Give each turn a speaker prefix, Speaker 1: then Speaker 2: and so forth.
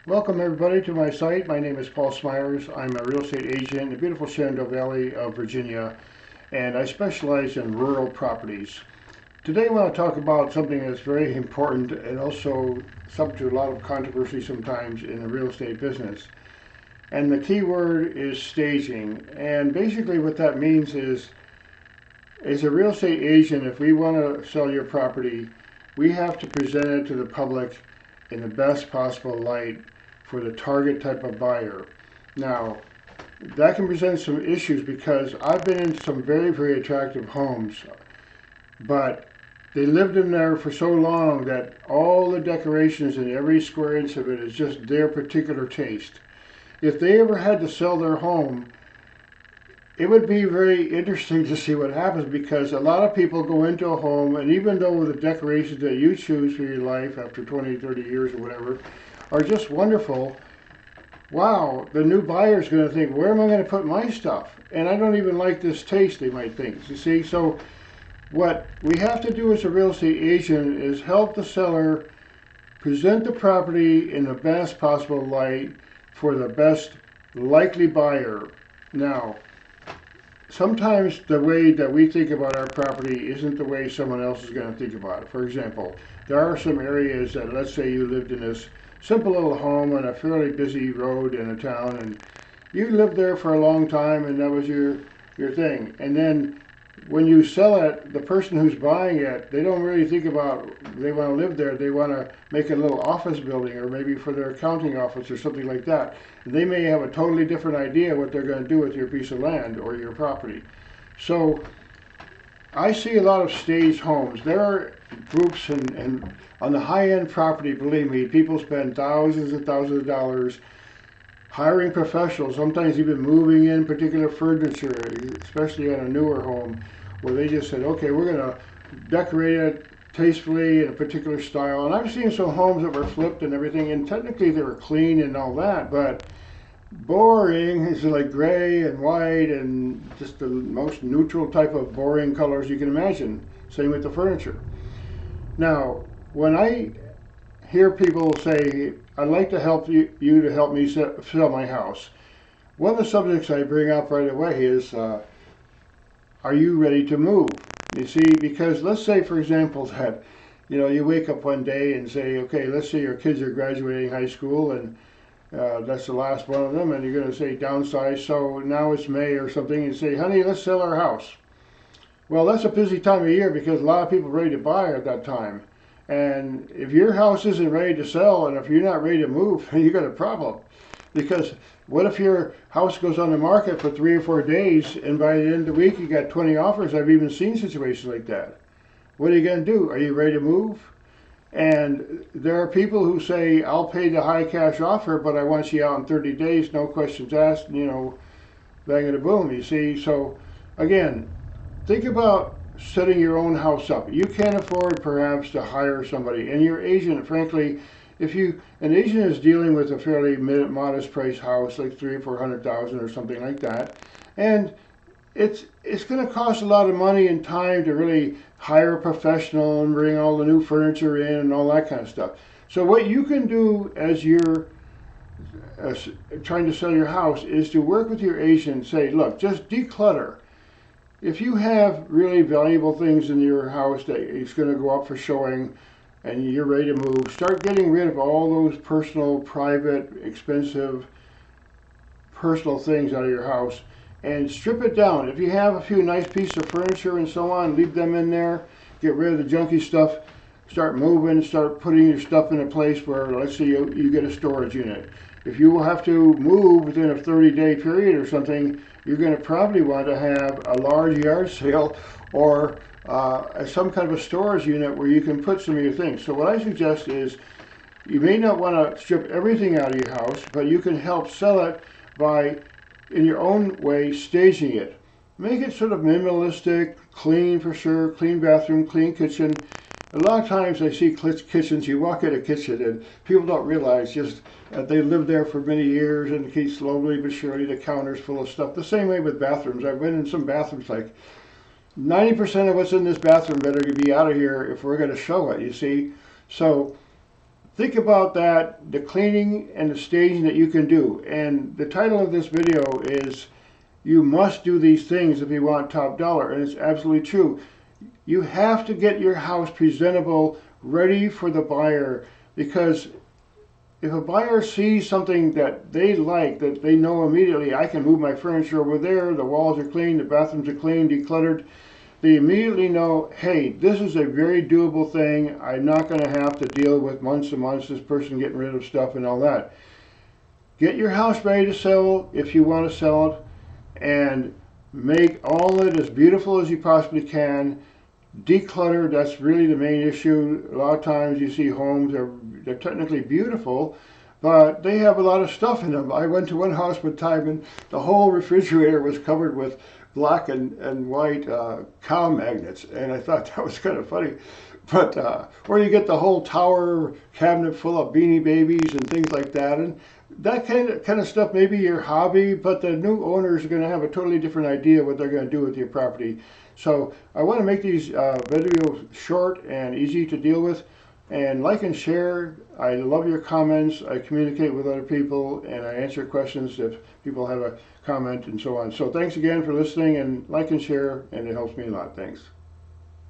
Speaker 1: Welcome everybody to my site. My name is Paul Smyers. I'm a real estate agent in the beautiful Shenandoah Valley of Virginia, and I specialize in rural properties. Today I want to talk about something that's very important and also subject to a lot of controversy sometimes in the real estate business. And the key word is staging. And basically what that means is, as a real estate agent, if we want to sell your property, we have to present it to the public in the best possible light for the target type of buyer. Now, that can present some issues because I've been in some very, very attractive homes, but they lived in there for so long that all the decorations and every square inch of it is just their particular taste. If they ever had to sell their home, it would be very interesting to see what happens, because a lot of people go into a home, and even though the decorations that you choose for your life after 20, 30 years or whatever are just wonderful, wow, the new buyer is going to think, where am I going to put my stuff? And I don't even like this taste, they might think. You see, so what we have to do as a real estate agent is help the seller present the property in the best possible light for the best likely buyer. Now, sometimes the way that we think about our property isn't the way someone else is going to think about it. For example, there are some areas that, let's say you lived in this simple little home on a fairly busy road in a town, and you lived there for a long time, and that was your thing. And then when you sell it, the person who's buying it, they don't really think about they want to live there. They want to make a little office building, or maybe for their accounting office or something like that. They may have a totally different idea what they're going to do with your piece of land or your property. So I see a lot of staged homes. There are groups, and on the high-end property, believe me, people spend thousands and thousands of dollars hiring professionals, sometimes even moving in particular furniture, especially on a newer home, where they just said, okay, we're going to decorate it tastefully in a particular style. And I've seen some homes that were flipped and everything, and technically they were clean and all that, but boring. It's like gray and white and just the most neutral type of boring colors you can imagine. Same with the furniture. Now, when I hear people say, I'd like to help you to help me sell my house, one of the subjects I bring up right away is, are you ready to move? You see, because let's say, for example, that you wake up one day and say, okay, let's say your kids are graduating high school, and that's the last one of them, and you're going to say downsize, so now it's May or something, and say, honey, let's sell our house. Well, that's a busy time of year because a lot of people are ready to buy at that time. And if your house isn't ready to sell, and if you're not ready to move, you got a problem. Because what if your house goes on the market for 3 or 4 days, and by the end of the week you got 20 offers? I've even seen situations like that. What are you going to do? Are you ready to move? And there are people who say, I'll pay the high cash offer, but I want you out in 30 days, no questions asked, bang and a boom, you see. So again, think about setting your own house up. You can't afford perhaps to hire somebody, and your agent, frankly, if an agent is dealing with a fairly modest price house, like 300,000 or 400,000 or something like that, and it's going to cost a lot of money and time to really hire a professional and bring all the new furniture in and all that kind of stuff. So what you can do as you're trying to sell your house is to work with your agent and say, look, just declutter. If you have really valuable things in your house that it's going to go up for showing and you're ready to move, start getting rid of all those personal, private, expensive, personal things out of your house and strip it down. If you have a few nice pieces of furniture and so on, leave them in there. Get rid of the junky stuff. Start moving, start putting your stuff in a place where, let's say you get a storage unit. If you will have to move within a 30-day period or something, you're going to probably want to have a large yard sale or some kind of a storage unit where you can put some of your things. So what I suggest is, you may not want to strip everything out of your house, but you can help sell it by, in your own way, staging it. Make it sort of minimalistic, clean for sure, clean bathroom, clean kitchen. A lot of times I see kitchens, you walk in a kitchen and people don't realize just that they lived there for many years, and keep slowly but surely the counter's full of stuff. The same way with bathrooms. I've been in some bathrooms, like 90% of what's in this bathroom better be out of here if we're going to show it, you see. So Think about that, the cleaning and the staging that you can do. And the title of this video is "You Must Do These Things If You Want Top Dollar," and it's absolutely true. You have to get your house presentable, ready for the buyer, because if a buyer sees something that they like, that they know immediately, I can move my furniture over there, the walls are clean, the bathrooms are clean, decluttered, they immediately know, hey, this is a very doable thing. I'm not going to have to deal with months and months this person getting rid of stuff and all that. Get your house ready to sell if you want to sell it, and make all of it as beautiful as you possibly can. Declutter, that's really the main issue. A lot of times you see homes, they're technically beautiful, but they have a lot of stuff in them. I went to one house one time and the whole refrigerator was covered with black and white cow magnets, and I thought that was kind of funny. But or you get the whole tower cabinet full of Beanie Babies and things like that, and that kind of stuff may be your hobby, but the new owners are going to have a totally different idea what they're going to do with your property. So I want to make these videos short and easy to deal with, and like and share. I love your comments. I communicate with other people, and I answer questions if people have a comment and so on. So thanks again for listening, and like and share, and it helps me a lot. Thanks.